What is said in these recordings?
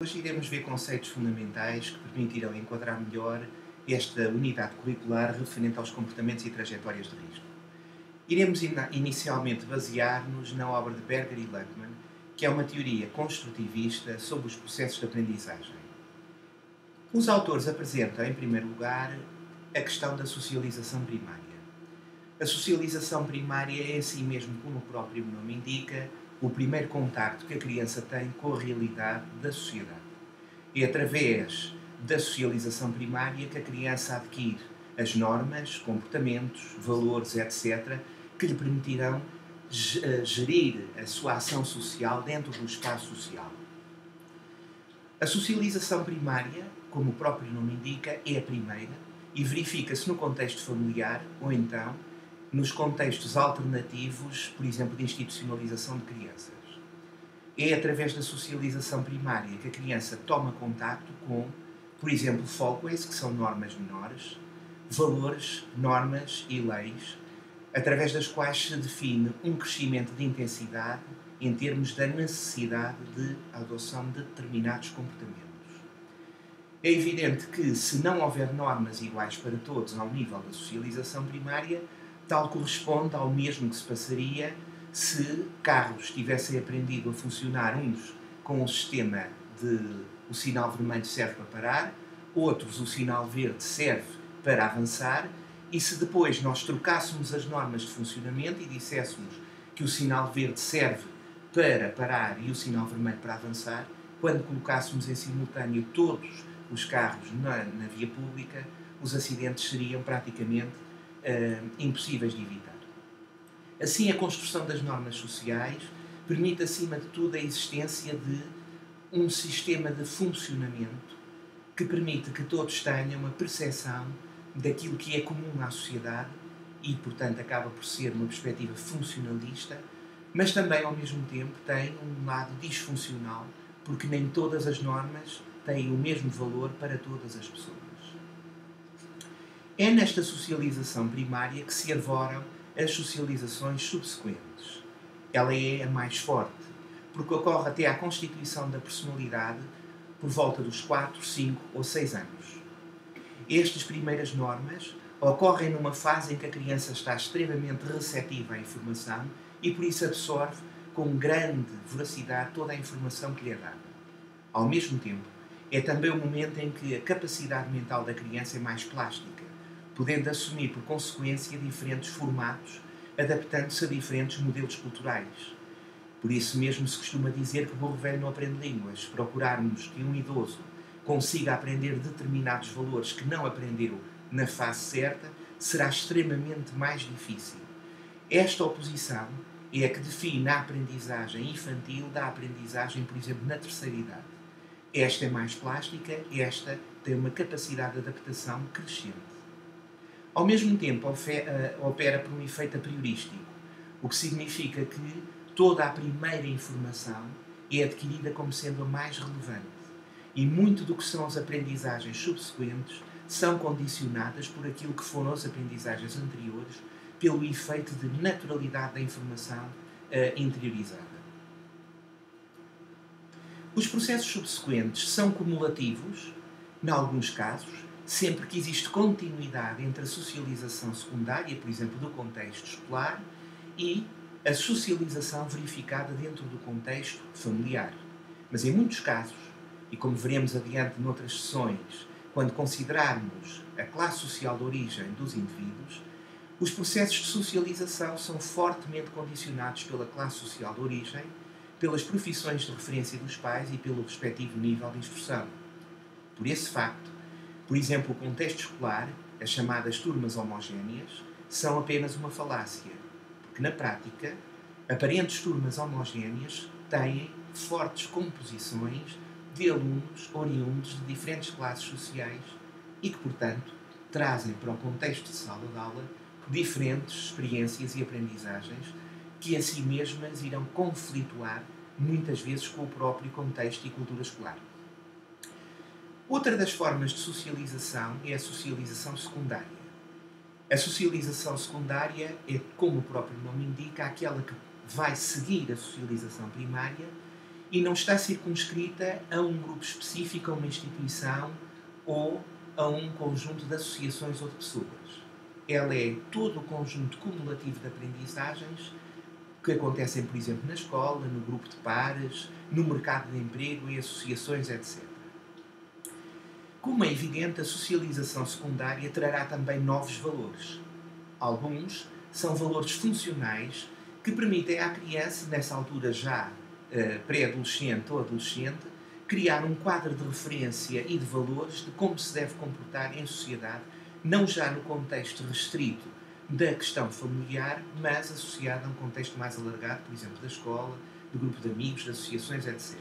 Hoje iremos ver conceitos fundamentais que permitirão enquadrar melhor esta unidade curricular referente aos comportamentos e trajetórias de risco. Iremos inicialmente basear-nos na obra de Berger e Luckman, que é uma teoria construtivista sobre os processos de aprendizagem. Os autores apresentam, em primeiro lugar, a questão da socialização primária. A socialização primária é, assim mesmo como o próprio nome indica, o primeiro contacto que a criança tem com a realidade da sociedade. É através da socialização primária que a criança adquire as normas, comportamentos, valores, etc., que lhe permitirão gerir a sua ação social dentro do espaço social. A socialização primária, como o próprio nome indica, é a primeira e verifica-se no contexto familiar ou então nos contextos alternativos, por exemplo, de institucionalização de crianças. É através da socialização primária que a criança toma contacto com, por exemplo, folkways, que são normas menores, valores, normas e leis, através das quais se define um crescimento de intensidade em termos da necessidade de adoção de determinados comportamentos. É evidente que, se não houver normas iguais para todos ao nível da socialização primária, tal corresponde ao mesmo que se passaria se carros tivessem aprendido a funcionar uns com o sistema de o sinal vermelho serve para parar, outros o sinal verde serve para avançar, e se depois nós trocássemos as normas de funcionamento e disséssemos que o sinal verde serve para parar e o sinal vermelho para avançar, quando colocássemos em simultâneo todos os carros na via pública, os acidentes seriam praticamente impossíveis de evitar. Assim, a construção das normas sociais permite, acima de tudo, a existência de um sistema de funcionamento que permite que todos tenham uma percepção daquilo que é comum à sociedade e, portanto, acaba por ser uma perspectiva funcionalista, mas também, ao mesmo tempo, tem um lado disfuncional, porque nem todas as normas têm o mesmo valor para todas as pessoas. É nesta socialização primária que se arvoram as socializações subsequentes. Ela é a mais forte, porque ocorre até à constituição da personalidade por volta dos 4, 5 ou 6 anos. Estas primeiras normas ocorrem numa fase em que a criança está extremamente receptiva à informação e por isso absorve com grande voracidade toda a informação que lhe é dada. Ao mesmo tempo, é também o momento em que a capacidade mental da criança é mais plástica, podendo assumir por consequência diferentes formatos, adaptando-se a diferentes modelos culturais. Por isso mesmo se costuma dizer que burro velho não aprende línguas. Se procurarmos que um idoso consiga aprender determinados valores que não aprendeu na fase certa, será extremamente mais difícil. Esta oposição é a que define a aprendizagem infantil da aprendizagem, por exemplo, na terceira idade. Esta é mais plástica, esta tem uma capacidade de adaptação crescente. Ao mesmo tempo, opera por um efeito apriorístico, o que significa que toda a primeira informação é adquirida como sendo a mais relevante e muito do que são as aprendizagens subsequentes são condicionadas por aquilo que foram as aprendizagens anteriores pelo efeito de naturalidade da informação interiorizada. Os processos subsequentes são cumulativos, em alguns casos, sempre que existe continuidade entre a socialização secundária, por exemplo, do contexto escolar, e a socialização verificada dentro do contexto familiar. Mas em muitos casos, e como veremos adiante noutras sessões, quando considerarmos a classe social de origem dos indivíduos, os processos de socialização são fortemente condicionados pela classe social de origem, pelas profissões de referência dos pais e pelo respectivo nível de instrução. Por esse facto, por exemplo, o contexto escolar, as chamadas turmas homogéneas, são apenas uma falácia, porque na prática, aparentes turmas homogéneas têm fortes composições de alunos oriundos de diferentes classes sociais e que, portanto, trazem para o contexto de sala de aula diferentes experiências e aprendizagens que, assim mesmas, irão conflituar muitas vezes com o próprio contexto e cultura escolar. Outra das formas de socialização é a socialização secundária. A socialização secundária é, como o próprio nome indica, aquela que vai seguir a socialização primária e não está circunscrita a um grupo específico, a uma instituição ou a um conjunto de associações ou de pessoas. Ela é todo o conjunto cumulativo de aprendizagens que acontecem, por exemplo, na escola, no grupo de pares, no mercado de emprego e associações, etc. Como é evidente, a socialização secundária trará também novos valores. Alguns são valores funcionais que permitem à criança, nessa altura já pré-adolescente ou adolescente, criar um quadro de referência e de valores de como se deve comportar em sociedade, não já no contexto restrito da questão familiar, mas associado a um contexto mais alargado, por exemplo, da escola, do grupo de amigos, de associações, etc.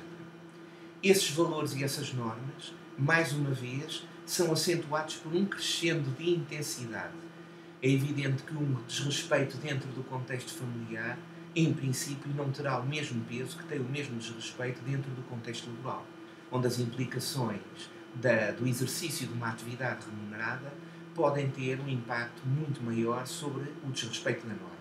Esses valores e essas normas, mais uma vez, são acentuados por um crescendo de intensidade. É evidente que um desrespeito dentro do contexto familiar, em princípio, não terá o mesmo peso que tem o mesmo desrespeito dentro do contexto laboral, onde as implicações do exercício de uma atividade remunerada podem ter um impacto muito maior sobre o desrespeito da norma.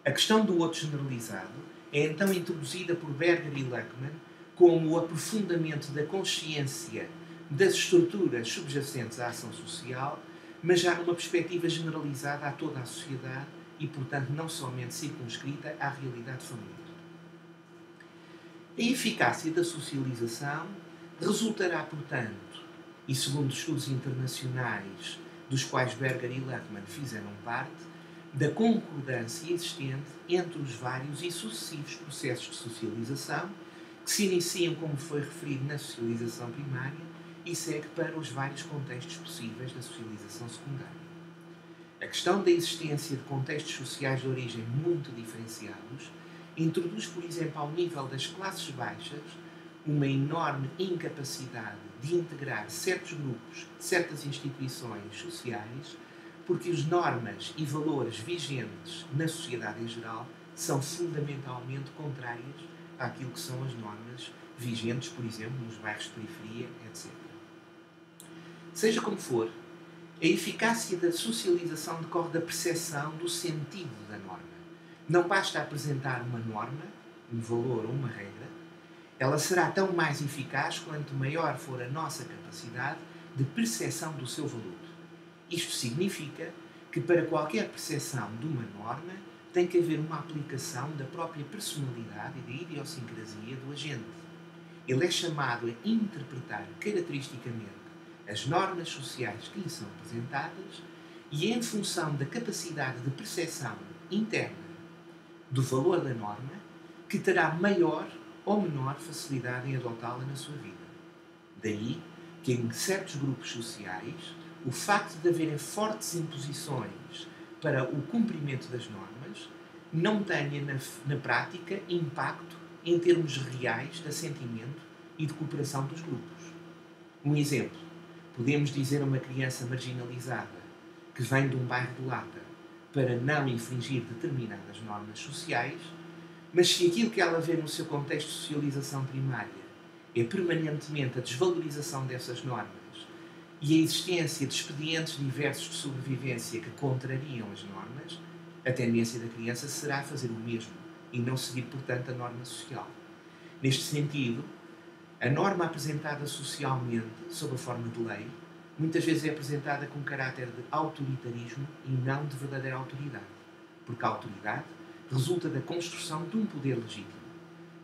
A questão do outro generalizado é então introduzida por Berger e Luckmann como o aprofundamento da consciência das estruturas subjacentes à ação social, mas já numa perspectiva generalizada a toda a sociedade e, portanto, não somente circunscrita à realidade familiar. A eficácia da socialização resultará, portanto, e segundo estudos internacionais dos quais Berger e Luckmann fizeram parte, da concordância existente entre os vários e sucessivos processos de socialização que se iniciam, como foi referido, na socialização primária e segue para os vários contextos possíveis da socialização secundária. A questão da existência de contextos sociais de origem muito diferenciados introduz, por exemplo, ao nível das classes baixas, uma enorme incapacidade de integrar certos grupos, certas instituições sociais, porque as normas e valores vigentes na sociedade em geral são fundamentalmente contrárias àquilo que são as normas vigentes, por exemplo, nos bairros de periferia, etc. Seja como for, a eficácia da socialização decorre da percepção do sentido da norma. Não basta apresentar uma norma, um valor ou uma regra, ela será tão mais eficaz quanto maior for a nossa capacidade de percepção do seu valor. Isto significa que para qualquer percepção de uma norma tem que haver uma aplicação da própria personalidade e da idiosincrasia do agente. Ele é chamado a interpretar caracteristicamente as normas sociais que lhe são apresentadas e, em função da capacidade de percepção interna do valor da norma, que terá maior ou menor facilidade em adotá-la na sua vida. Daí que, em certos grupos sociais, o facto de haverem fortes imposições para o cumprimento das normas não tenha, na prática, impacto em termos reais de assentimento e de cooperação dos grupos. Um exemplo. Podemos dizer a uma criança marginalizada que vem de um bairro de lata para não infringir determinadas normas sociais, mas se aquilo que ela vê no seu contexto de socialização primária é permanentemente a desvalorização dessas normas e a existência de expedientes diversos de sobrevivência que contrariam as normas, a tendência da criança será fazer o mesmo e não seguir, portanto, a norma social. Neste sentido, a norma apresentada socialmente, sob a forma de lei, muitas vezes é apresentada com caráter de autoritarismo e não de verdadeira autoridade, porque a autoridade resulta da construção de um poder legítimo,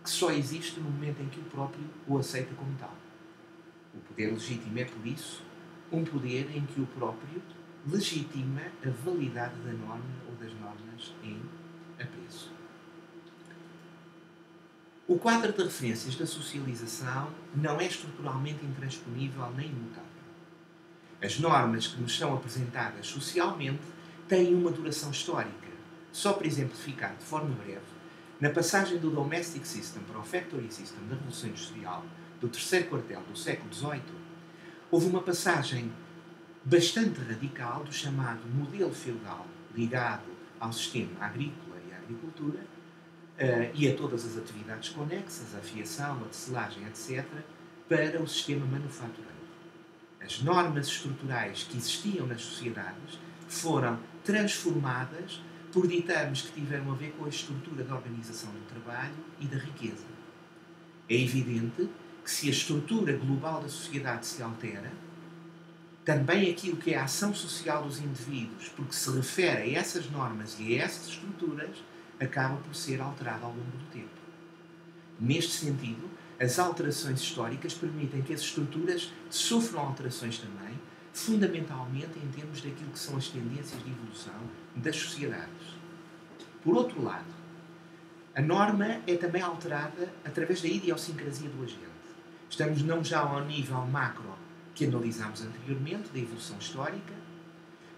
que só existe no momento em que o próprio o aceita como tal. O poder legítimo é, por isso, um poder em que o próprio legitima a validade da norma ou das normas em apreço. O quadro de referências da socialização não é estruturalmente intransponível nem imutável. As normas que nos são apresentadas socialmente têm uma duração histórica. Só para exemplificar de forma breve, na passagem do Domestic System para o Factory System da Revolução Industrial do terceiro quartel do século XVIII, houve uma passagem bastante radical do chamado modelo feudal ligado ao sistema agrícola e à agricultura e a todas as atividades conexas, a fiação, a tecelagem, etc., para o sistema manufatureiro. As normas estruturais que existiam nas sociedades foram transformadas por ditames que tiveram a ver com a estrutura da organização do trabalho e da riqueza. É evidente que se a estrutura global da sociedade se altera, também aquilo que é a ação social dos indivíduos, porque se refere a essas normas e a essas estruturas, acaba por ser alterada ao longo do tempo. Neste sentido, as alterações históricas permitem que as estruturas sofram alterações também, fundamentalmente em termos daquilo que são as tendências de evolução das sociedades. Por outro lado, a norma é também alterada através da idiosincrasia do agente. Estamos não já ao nível macro que analisámos anteriormente, da evolução histórica,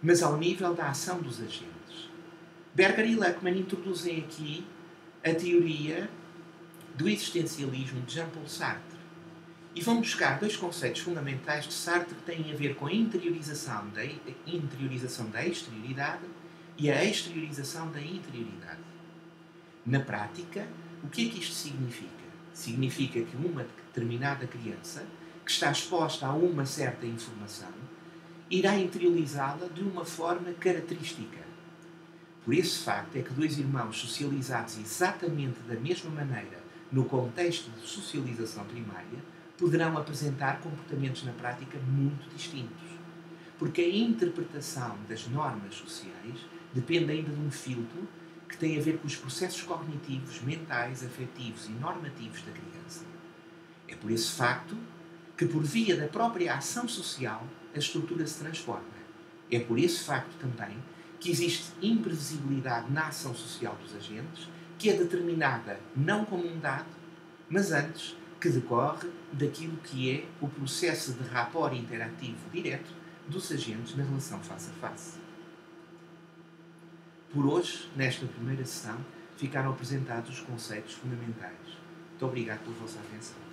mas ao nível da ação dos agentes. Berger e Luckmann introduzem aqui a teoria do existencialismo de Jean-Paul Sartre e vão buscar dois conceitos fundamentais de Sartre que têm a ver com a interiorização da exterioridade e a exteriorização da interioridade. Na prática, o que é que isto significa? Significa que uma determinada criança, que está exposta a uma certa informação, irá interiorizá-la de uma forma característica. Por esse facto é que dois irmãos socializados exatamente da mesma maneira no contexto de socialização primária poderão apresentar comportamentos na prática muito distintos. Porque a interpretação das normas sociais depende ainda de um filtro que tem a ver com os processos cognitivos, mentais, afetivos e normativos da criança. É por esse facto que, por via da própria ação social, a estrutura se transforma. É por esse facto também que existe imprevisibilidade na ação social dos agentes, que é determinada não como um dado, mas antes que decorre daquilo que é o processo de rapport interativo direto dos agentes na relação face a face. Por hoje, nesta primeira sessão, ficaram apresentados os conceitos fundamentais. Muito obrigado pela vossa atenção.